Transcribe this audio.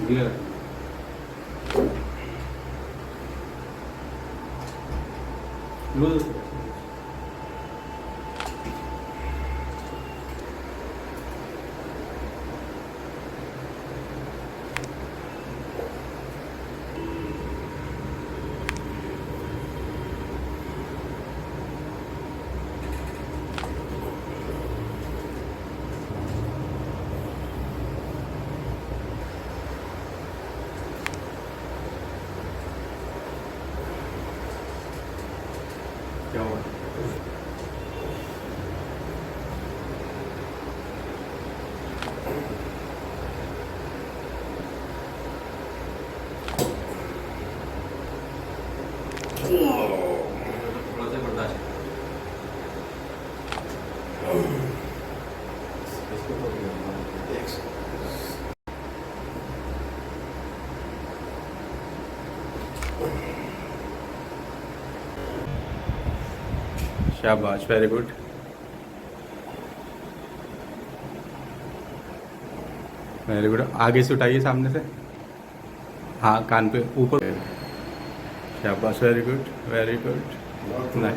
clear loose क्या हुआ थोड़ा सा बर्दाश्त इसको तो शाबाश वेरी गुड वेरी गुड आगे से उठाइए सामने से हाँ कान पे ऊपर शाबाश वेरी गुड नहीं